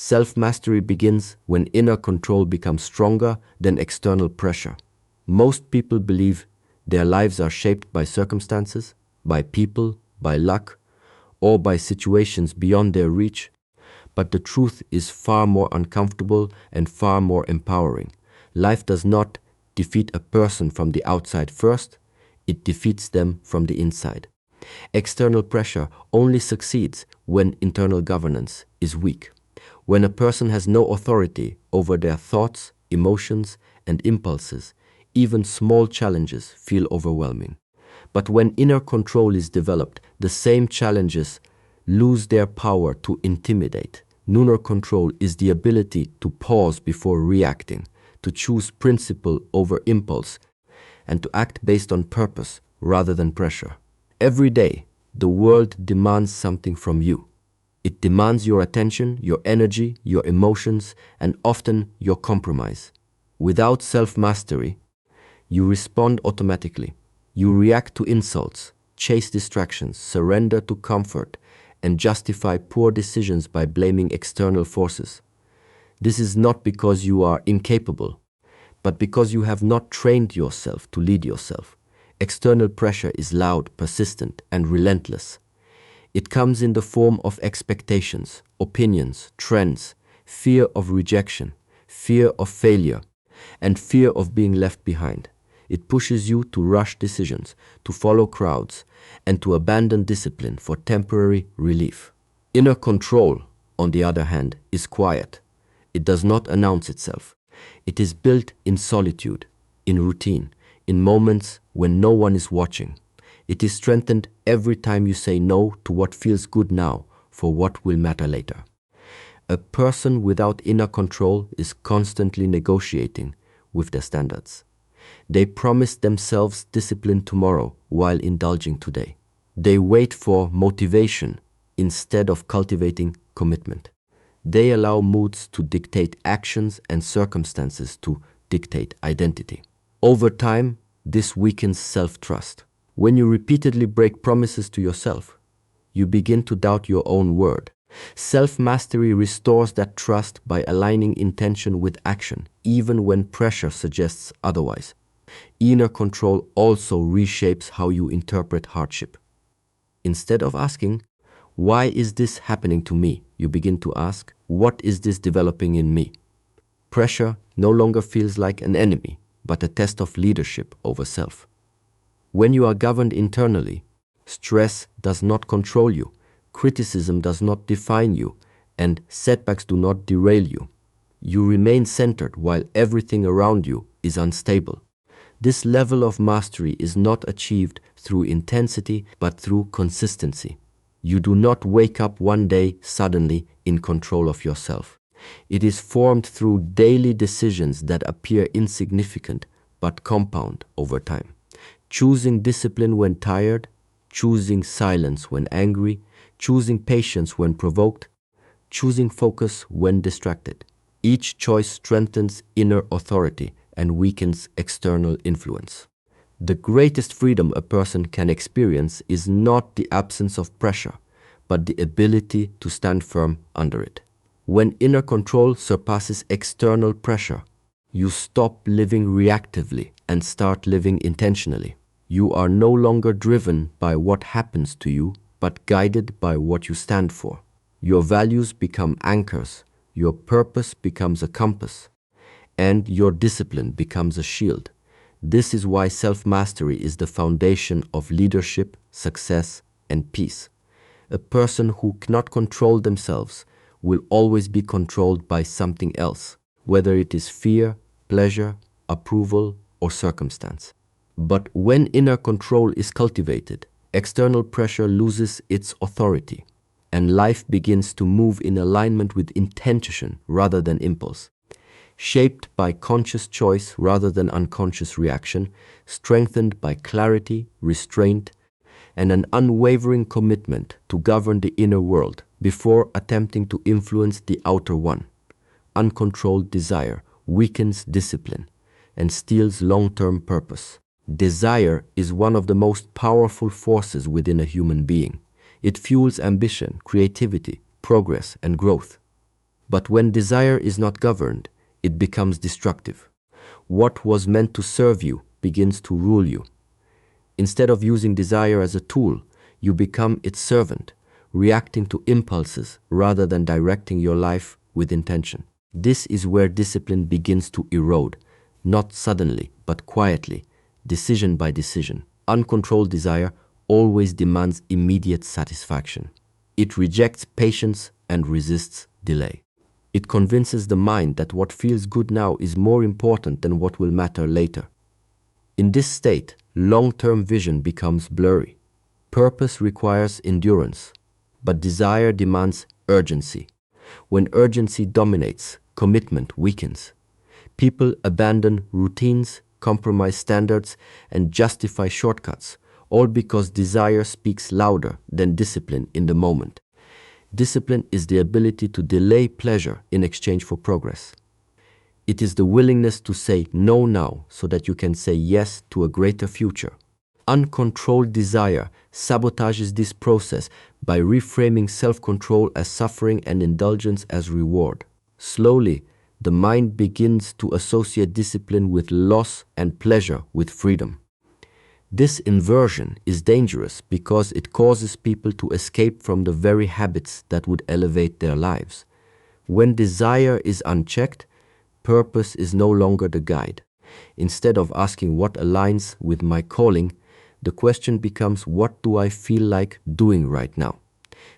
Self-mastery begins when inner control becomes stronger than external pressure. Most people believe their lives are shaped by circumstances, by people, by luck, or by situations beyond their reach, but the truth is far more uncomfortable and far more empowering. Life does not defeat a person from the outside first, it defeats them from the inside. External pressure only succeeds when internal governance is weak. When a person has no authority over their thoughts, emotions, and impulses, even small challenges feel overwhelming. But when inner control is developed, the same challenges lose their power to intimidate. Inner control is the ability to pause before reacting, to choose principle over impulse, and to act based on purpose rather than pressure. Every day, the world demands something from you. It demands your attention, your energy, your emotions, and often your compromise. Without self-mastery, you respond automatically. You react to insults, chase distractions, surrender to comfort, and justify poor decisions by blaming external forces. This is not because you are incapable, but because you have not trained yourself to lead yourself. External pressure is loud, persistent, and relentless. It comes in the form of expectations, opinions, trends, fear of rejection, fear of failure, and fear of being left behind. It pushes you to rush decisions, to follow crowds, and to abandon discipline for temporary relief. Inner control, on the other hand, is quiet. It does not announce itself. It is built in solitude, in routine, in moments when no one is watching. It is strengthened every time you say no to what feels good now for what will matter later. A person without inner control is constantly negotiating with their standards. They promise themselves discipline tomorrow while indulging today. They wait for motivation instead of cultivating commitment. They allow moods to dictate actions and circumstances to dictate identity. Over time, this weakens self-trust. When you repeatedly break promises to yourself, you begin to doubt your own word. Self-mastery restores that trust by aligning intention with action, even when pressure suggests otherwise. Inner control also reshapes how you interpret hardship. Instead of asking, "Why is this happening to me?" you begin to ask, "What is this developing in me?" Pressure no longer feels like an enemy, but a test of leadership over self. When you are governed internally, stress does not control you, criticism does not define you, and setbacks do not derail you. You remain centered while everything around you is unstable. This level of mastery is not achieved through intensity, but through consistency. You do not wake up one day suddenly in control of yourself. It is formed through daily decisions that appear insignificant, but compound over time. Choosing discipline when tired, choosing silence when angry, choosing patience when provoked, choosing focus when distracted. Each choice strengthens inner authority and weakens external influence. The greatest freedom a person can experience is not the absence of pressure, but the ability to stand firm under it. When inner control surpasses external pressure, you stop living reactively and start living intentionally. You are no longer driven by what happens to you, but guided by what you stand for. Your values become anchors, your purpose becomes a compass, and your discipline becomes a shield. This is why self-mastery is the foundation of leadership, success, and peace. A person who cannot control themselves will always be controlled by something else, whether it is fear, pleasure, approval, or circumstance. But when inner control is cultivated, external pressure loses its authority, and life begins to move in alignment with intention rather than impulse. Shaped by conscious choice rather than unconscious reaction, strengthened by clarity, restraint, and an unwavering commitment to govern the inner world before attempting to influence the outer one. Uncontrolled desire weakens discipline and steals long-term purpose. Desire is one of the most powerful forces within a human being. It fuels ambition, creativity, progress, and growth. But when desire is not governed, it becomes destructive. What was meant to serve you begins to rule you. Instead of using desire as a tool, you become its servant, reacting to impulses rather than directing your life with intention. This is where discipline begins to erode, not suddenly, but quietly, decision by decision. Uncontrolled desire always demands immediate satisfaction. It rejects patience and resists delay. It convinces the mind that what feels good now is more important than what will matter later. In this state, long-term vision becomes blurry. Purpose requires endurance, but desire demands urgency. When urgency dominates, commitment weakens. People abandon routines, compromise standards, and justify shortcuts, all because desire speaks louder than discipline in the moment. Discipline is the ability to delay pleasure in exchange for progress. It is the willingness to say no now so that you can say yes to a greater future. Uncontrolled desire sabotages this process by reframing self-control as suffering and indulgence as reward. Slowly, the mind begins to associate discipline with loss and pleasure with freedom. This inversion is dangerous because it causes people to escape from the very habits that would elevate their lives. When desire is unchecked, purpose is no longer the guide. Instead of asking what aligns with my calling, the question becomes, what do I feel like doing right now?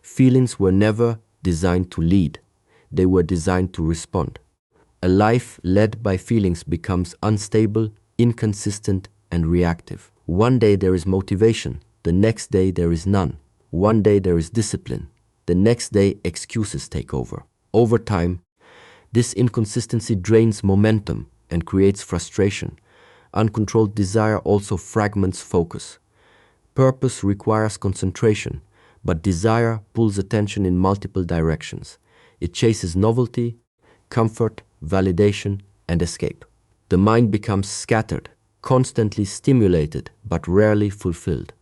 Feelings were never designed to lead. They were designed to respond. A life led by feelings becomes unstable, inconsistent, and reactive. One day there is motivation, the next day there is none. One day there is discipline, the next day excuses take over. Over time, this inconsistency drains momentum and creates frustration. Uncontrolled desire also fragments focus. Purpose requires concentration, but desire pulls attention in multiple directions. It chases novelty, comfort, validation, and escape. The mind becomes scattered, constantly stimulated, but rarely fulfilled.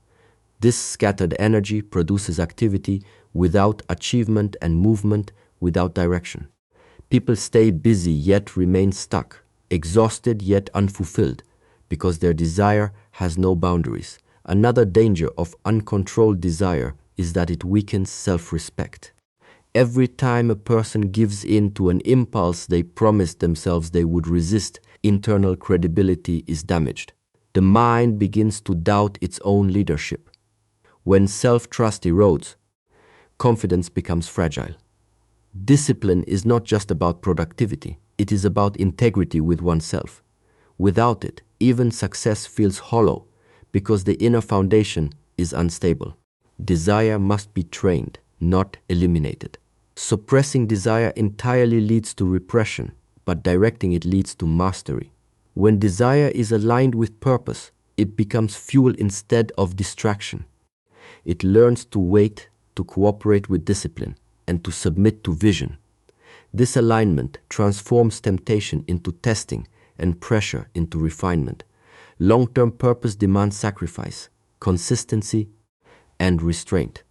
This scattered energy produces activity without achievement and movement without direction. People stay busy yet remain stuck, exhausted yet unfulfilled, because their desire has no boundaries. Another danger of uncontrolled desire is that it weakens self-respect. Every time a person gives in to an impulse they promised themselves they would resist, internal credibility is damaged. The mind begins to doubt its own leadership. When self-trust erodes, confidence becomes fragile. Discipline is not just about productivity, it is about integrity with oneself. Without it, even success feels hollow because the inner foundation is unstable. Desire must be trained, not eliminated. Suppressing desire entirely leads to repression, but directing it leads to mastery. When desire is aligned with purpose, it becomes fuel instead of distraction. It learns to wait, to cooperate with discipline, and to submit to vision. This alignment transforms temptation into testing and pressure into refinement. Long-term purpose demands sacrifice, consistency, and restraint.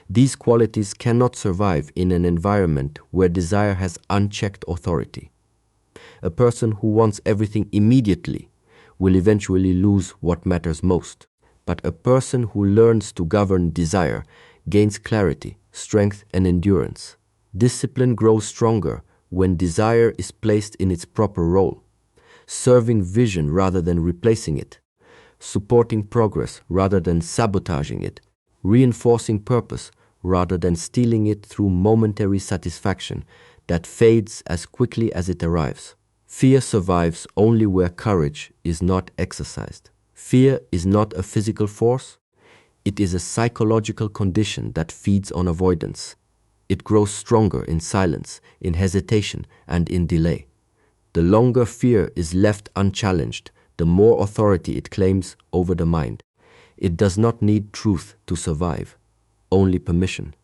These qualities cannot survive in an environment where desire has unchecked authority. A person who wants everything immediately will eventually lose what matters most. But a person who learns to govern desire gains clarity, strength, and endurance. Discipline grows stronger when desire is placed in its proper role, serving vision rather than replacing it, supporting progress rather than sabotaging it, reinforcing purpose rather than stealing it through momentary satisfaction that fades as quickly as it arrives. Fear survives only where courage is not exercised. Fear is not a physical force, it is a psychological condition that feeds on avoidance. It grows stronger in silence, in hesitation, and in delay. The longer fear is left unchallenged, the more authority it claims over the mind. It does not need truth to survive, only permission.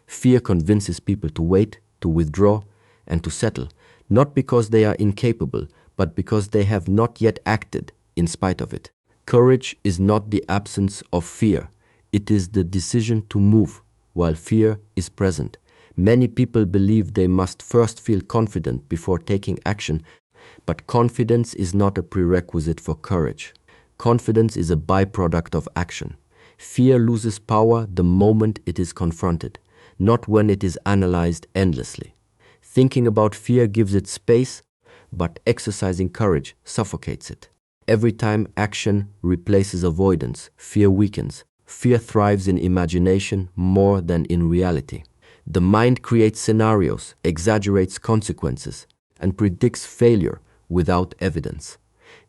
Fear convinces people to wait, to withdraw, and to settle, not because they are incapable, but because they have not yet acted in spite of it. Courage is not the absence of fear. It is the decision to move while fear is present, Many people believe they must first feel confident before taking action, but confidence is not a prerequisite for courage. Confidence is a byproduct of action. Fear loses power the moment it is confronted, not when it is analyzed endlessly. Thinking about fear gives it space, but exercising courage suffocates it. Every time action replaces avoidance, fear weakens. Fear thrives in imagination more than in reality. The mind creates scenarios, exaggerates consequences, and predicts failure without evidence.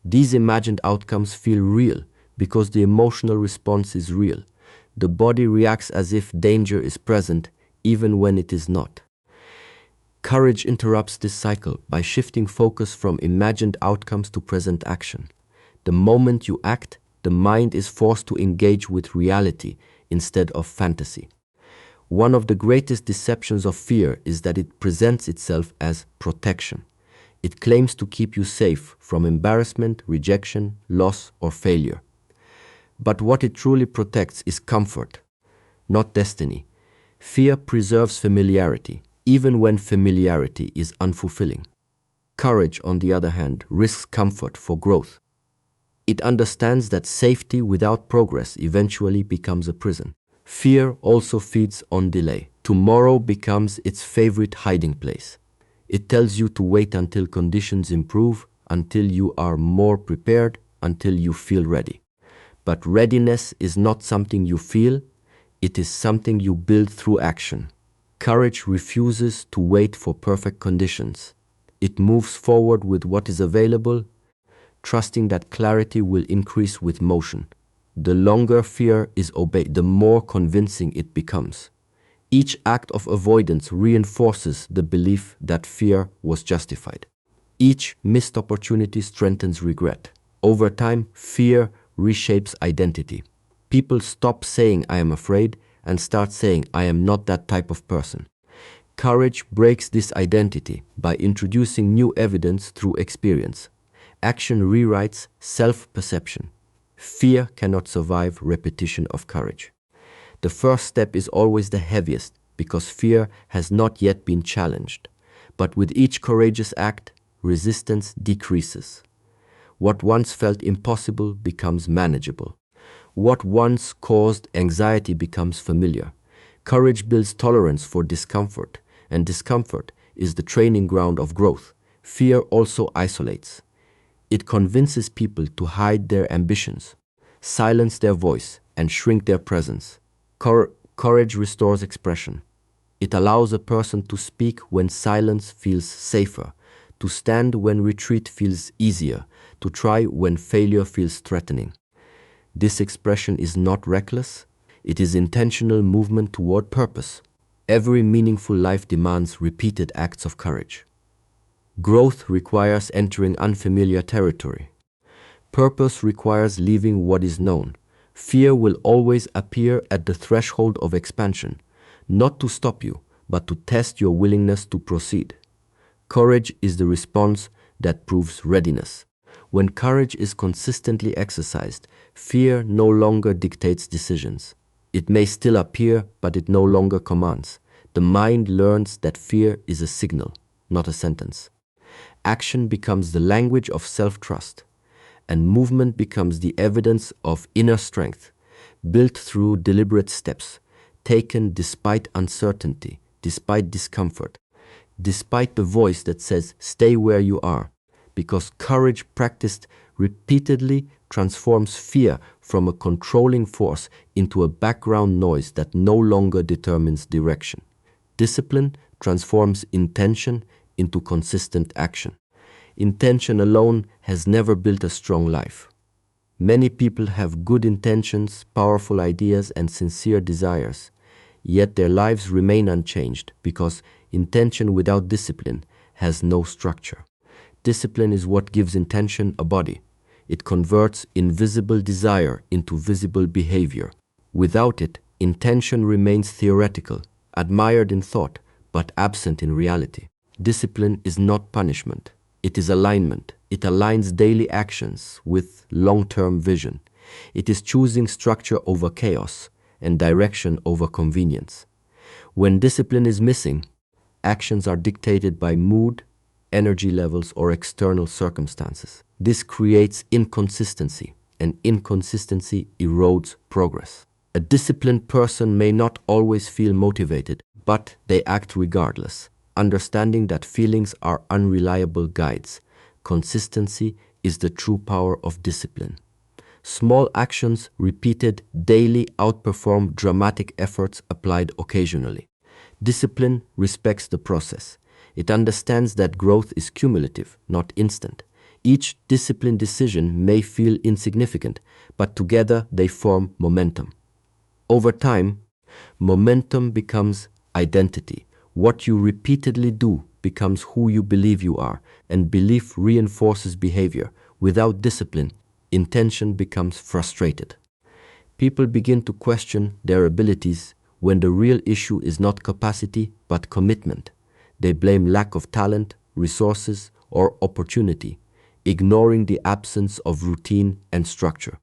These imagined outcomes feel real because the emotional response is real. The body reacts as if danger is present even when it is not. Courage interrupts this cycle by shifting focus from imagined outcomes to present action. The moment you act, the mind is forced to engage with reality instead of fantasy. One of the greatest deceptions of fear is that it presents itself as protection. It claims to keep you safe from embarrassment, rejection, loss, or failure. But what it truly protects is comfort, not destiny. Fear preserves familiarity, even when familiarity is unfulfilling. Courage, on the other hand, risks comfort for growth. It understands that safety without progress eventually becomes a prison. Fear also feeds on delay. Tomorrow becomes its favorite hiding place. It tells you to wait until conditions improve, until you are more prepared, until you feel ready. But readiness is not something you feel, it is something you build through action. Courage refuses to wait for perfect conditions. It moves forward with what is available, trusting that clarity will increase with motion. The longer fear is obeyed, the more convincing it becomes. Each act of avoidance reinforces the belief that fear was justified. Each missed opportunity strengthens regret. Over time, fear reshapes identity. People stop saying I am afraid and start saying I am not that type of person. Courage breaks this identity by introducing new evidence through experience. Action rewrites self-perception. Fear cannot survive repetition of courage. The first step is always the heaviest because fear has not yet been challenged. But with each courageous act, resistance decreases. What once felt impossible becomes manageable. What once caused anxiety becomes familiar. Courage builds tolerance for discomfort, and discomfort is the training ground of growth. Fear also isolates. It convinces people to hide their ambitions, silence their voice, and shrink their presence. Courage restores expression. It allows a person to speak when silence feels safer, to stand when retreat feels easier, to try when failure feels threatening. This expression is not reckless, it is intentional movement toward purpose. Every meaningful life demands repeated acts of courage. Growth requires entering unfamiliar territory. Purpose requires leaving what is known. Fear will always appear at the threshold of expansion, not to stop you, but to test your willingness to proceed. Courage is the response that proves readiness. When courage is consistently exercised, fear no longer dictates decisions. It may still appear, but it no longer commands. The mind learns that fear is a signal, not a sentence. Action becomes the language of self-trust, and movement becomes the evidence of inner strength, built through deliberate steps, taken despite uncertainty, despite discomfort, despite the voice that says, stay where you are, because courage practiced repeatedly transforms fear from a controlling force into a background noise that no longer determines direction. Discipline transforms intention into consistent action. Intention alone has never built a strong life. Many people have good intentions, powerful ideas, and sincere desires, yet their lives remain unchanged because intention without discipline has no structure. Discipline is what gives intention a body. It converts invisible desire into visible behavior. Without it, intention remains theoretical, admired in thought, but absent in reality. Discipline is not punishment. It is alignment. It aligns daily actions with long-term vision. It is choosing structure over chaos and direction over convenience. When discipline is missing, actions are dictated by mood, energy levels, or external circumstances. This creates inconsistency, and inconsistency erodes progress. A disciplined person may not always feel motivated, but they act regardless, understanding that feelings are unreliable guides. Consistency is the true power of discipline. Small actions repeated daily outperform dramatic efforts applied occasionally. Discipline respects the process. It understands that growth is cumulative, not instant. Each disciplined decision may feel insignificant, but together they form momentum. Over time, momentum becomes identity. What you repeatedly do becomes who you believe you are, and belief reinforces behavior. Without discipline, intention becomes frustrated. People begin to question their abilities when the real issue is not capacity but commitment. They blame lack of talent, resources, or opportunity, ignoring the absence of routine and structure.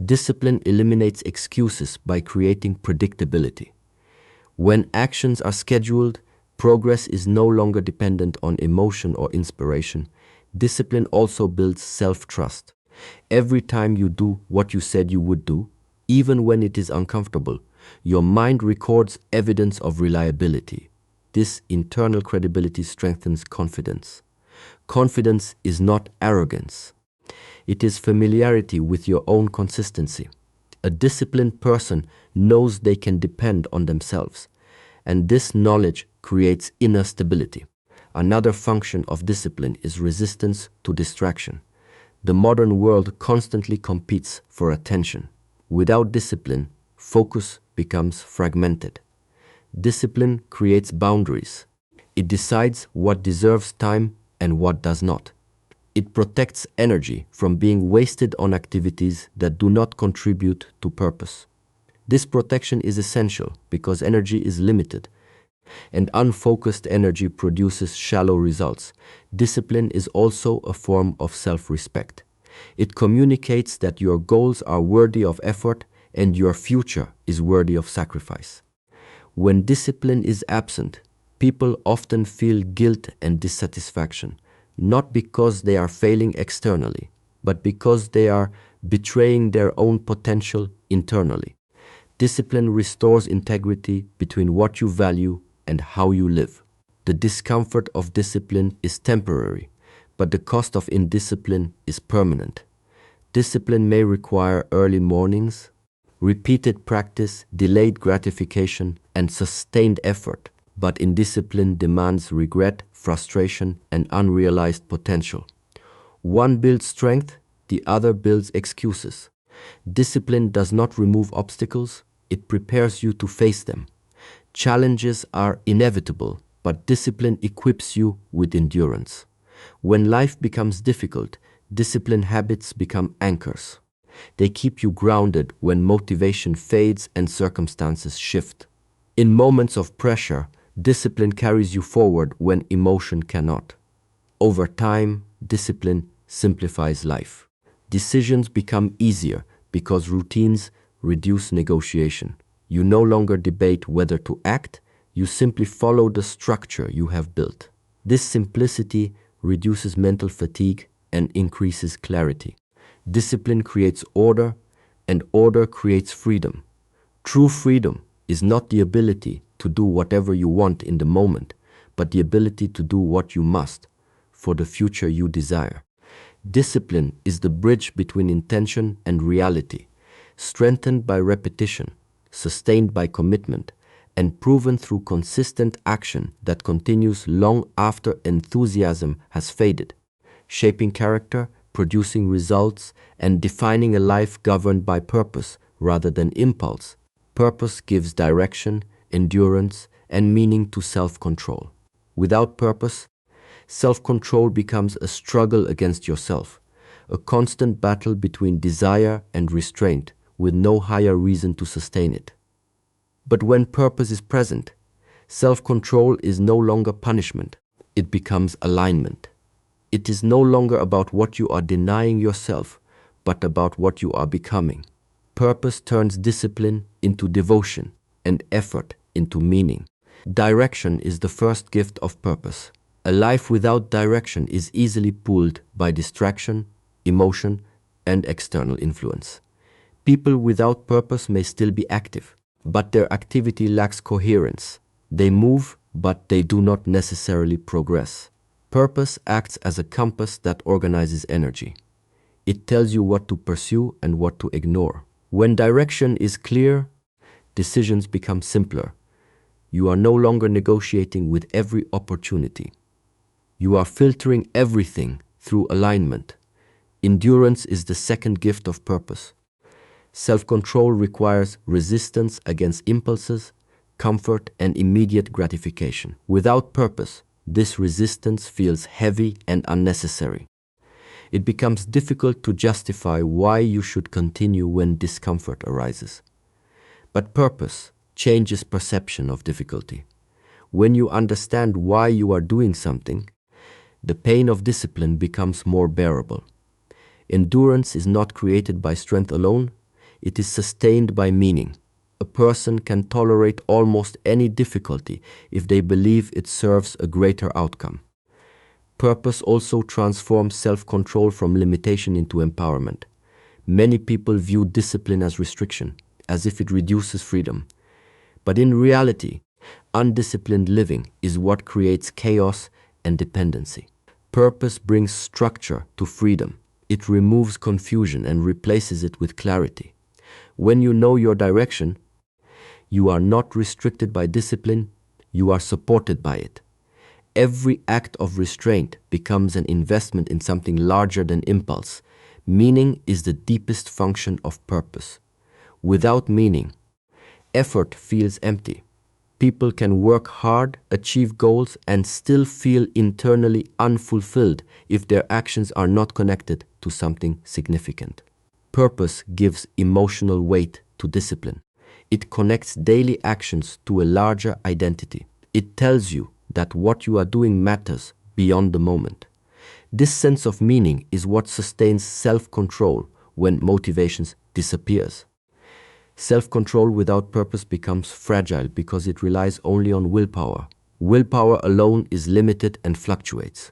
Discipline eliminates excuses by creating predictability. When actions are scheduled, progress is no longer dependent on emotion or inspiration. Discipline also builds self-trust. Every time you do what you said you would do, even when it is uncomfortable, your mind records evidence of reliability. This internal credibility strengthens confidence. Confidence is not arrogance. It is familiarity with your own consistency. A disciplined person knows they can depend on themselves, and this knowledge creates inner stability. Another function of discipline is resistance to distraction. The modern world constantly competes for attention. Without discipline, focus becomes fragmented. Discipline creates boundaries. It decides what deserves time and what does not. It protects energy from being wasted on activities that do not contribute to purpose. This protection is essential because energy is limited, and unfocused energy produces shallow results. Discipline is also a form of self-respect. It communicates that your goals are worthy of effort and your future is worthy of sacrifice. When discipline is absent, people often feel guilt and dissatisfaction, not because they are failing externally, but because they are betraying their own potential internally. Discipline restores integrity between what you value and how you live. The discomfort of discipline is temporary, but the cost of indiscipline is permanent. Discipline may require early mornings, repeated practice, delayed gratification, and sustained effort, but indiscipline demands regret, frustration, and unrealized potential. One builds strength, the other builds excuses. Discipline does not remove obstacles, it prepares you to face them. Challenges are inevitable, but discipline equips you with endurance. When life becomes difficult, disciplined habits become anchors. They keep you grounded when motivation fades and circumstances shift. In moments of pressure, discipline carries you forward when emotion cannot. Over time, discipline simplifies life. Decisions become easier because routines reduce negotiation. You no longer debate whether to act, you simply follow the structure you have built. This simplicity reduces mental fatigue and increases clarity. Discipline creates order, and order creates freedom. True freedom is not the ability to do whatever you want in the moment, but the ability to do what you must for the future you desire. Discipline is the bridge between intention and reality, strengthened by repetition, sustained by commitment, and proven through consistent action that continues long after enthusiasm has faded, shaping character, producing results, and defining a life governed by purpose rather than impulse. Purpose gives direction, endurance, and meaning to self-control. Without purpose, self-control becomes a struggle against yourself, a constant battle between desire and restraint, with no higher reason to sustain it. But when purpose is present, self-control is no longer punishment, it becomes alignment. It is no longer about what you are denying yourself, but about what you are becoming. Purpose turns discipline into devotion and effort into meaning. Direction is the first gift of purpose. A life without direction is easily pulled by distraction, emotion, and external influence. People without purpose may still be active, but their activity lacks coherence. They move, but they do not necessarily progress. Purpose acts as a compass that organizes energy. It tells you what to pursue and what to ignore. When direction is clear, decisions become simpler. You are no longer negotiating with every opportunity. You are filtering everything through alignment. Endurance is the second gift of purpose. Self-control requires resistance against impulses, comfort, and immediate gratification. Without purpose, this resistance feels heavy and unnecessary. It becomes difficult to justify why you should continue when discomfort arises. But purpose changes perception of difficulty. When you understand why you are doing something, the pain of discipline becomes more bearable. Endurance is not created by strength alone, it is sustained by meaning. A person can tolerate almost any difficulty if they believe it serves a greater outcome. Purpose also transforms self-control from limitation into empowerment. Many people view discipline as restriction, as if it reduces freedom. But in reality, undisciplined living is what creates chaos and dependency. Purpose brings structure to freedom. It removes confusion and replaces it with clarity. When you know your direction, you are not restricted by discipline, you are supported by it. Every act of restraint becomes an investment in something larger than impulse. Meaning is the deepest function of purpose. Without meaning, effort feels empty. People can work hard, achieve goals, and still feel internally unfulfilled if their actions are not connected to something significant. Purpose gives emotional weight to discipline. It connects daily actions to a larger identity. It tells you that what you are doing matters beyond the moment. This sense of meaning is what sustains self-control when motivation disappears. Self-control without purpose becomes fragile because it relies only on willpower. Willpower alone is limited and fluctuates.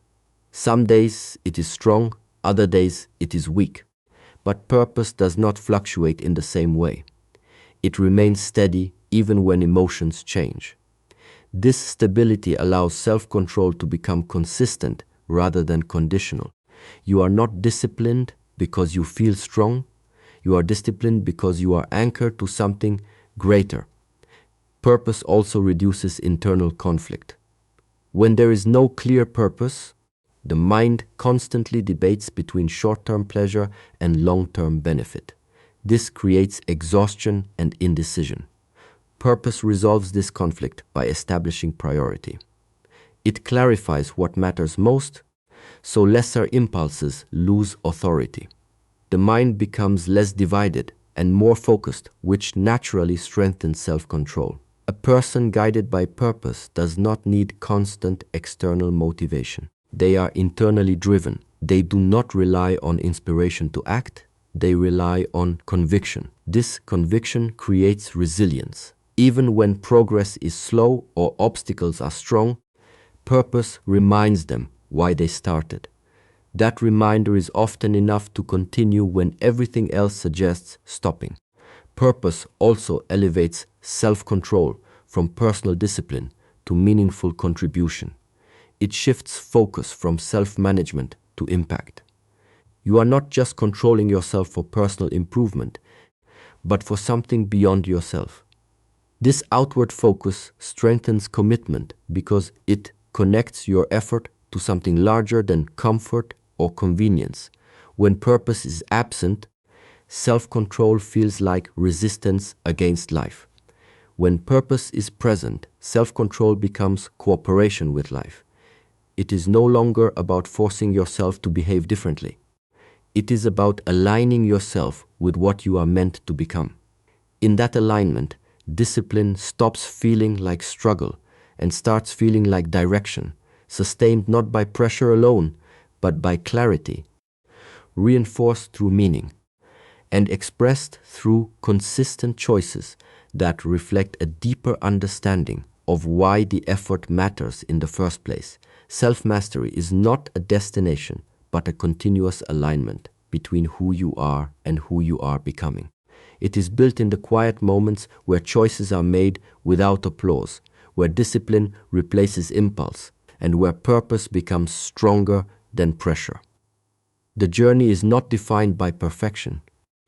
Some days it is strong, other days it is weak. But purpose does not fluctuate in the same way. It remains steady even when emotions change. This stability allows self-control to become consistent rather than conditional. You are not disciplined because you feel strong. You are disciplined because you are anchored to something greater. Purpose also reduces internal conflict. When there is no clear purpose, the mind constantly debates between short-term pleasure and long-term benefit. This creates exhaustion and indecision. Purpose resolves this conflict by establishing priority. It clarifies what matters most, so lesser impulses lose authority. The mind becomes less divided and more focused, which naturally strengthens self-control. A person guided by purpose does not need constant external motivation. They are internally driven. They do not rely on inspiration to act. They rely on conviction. This conviction creates resilience. Even when progress is slow or obstacles are strong, purpose reminds them why they started. That reminder is often enough to continue when everything else suggests stopping. Purpose also elevates self-control from personal discipline to meaningful contribution. It shifts focus from self-management to impact. You are not just controlling yourself for personal improvement, but for something beyond yourself. This outward focus strengthens commitment because it connects your effort to something larger than comfort or convenience. When purpose is absent, self-control feels like resistance against life. When purpose is present, self-control becomes cooperation with life. It is no longer about forcing yourself to behave differently. It is about aligning yourself with what you are meant to become. In that alignment, discipline stops feeling like struggle and starts feeling like direction, sustained not by pressure alone, but by clarity, reinforced through meaning, and expressed through consistent choices that reflect a deeper understanding of why the effort matters in the first place. Self-mastery is not a destination, but a continuous alignment between who you are and who you are becoming. It is built in the quiet moments where choices are made without applause, where discipline replaces impulse, and where purpose becomes stronger than pressure. The journey is not defined by perfection,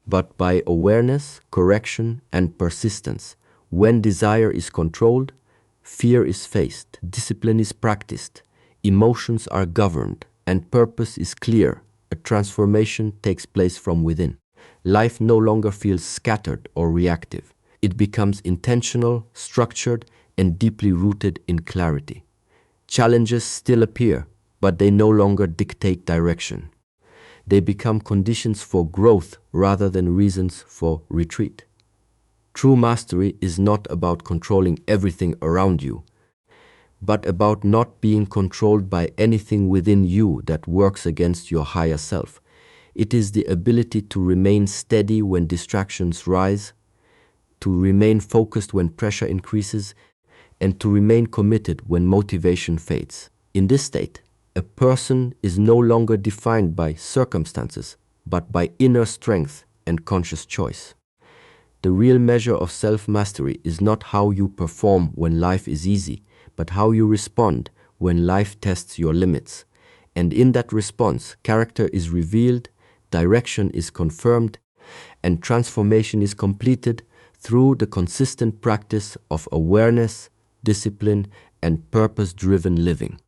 but by awareness, correction, and persistence. When desire is controlled, fear is faced, discipline is practiced, emotions are governed, and purpose is clear, a transformation takes place from within. Life no longer feels scattered or reactive. It becomes intentional, structured, and deeply rooted in clarity. Challenges still appear, but they no longer dictate direction. They become conditions for growth rather than reasons for retreat. True mastery is not about controlling everything around you, but about not being controlled by anything within you that works against your higher self. It is the ability to remain steady when distractions rise, to remain focused when pressure increases, and to remain committed when motivation fades. In this state, a person is no longer defined by circumstances, but by inner strength and conscious choice. The real measure of self-mastery is not how you perform when life is easy, but how you respond when life tests your limits. And in that response, character is revealed, direction is confirmed, and transformation is completed through the consistent practice of awareness, discipline, and purpose-driven living.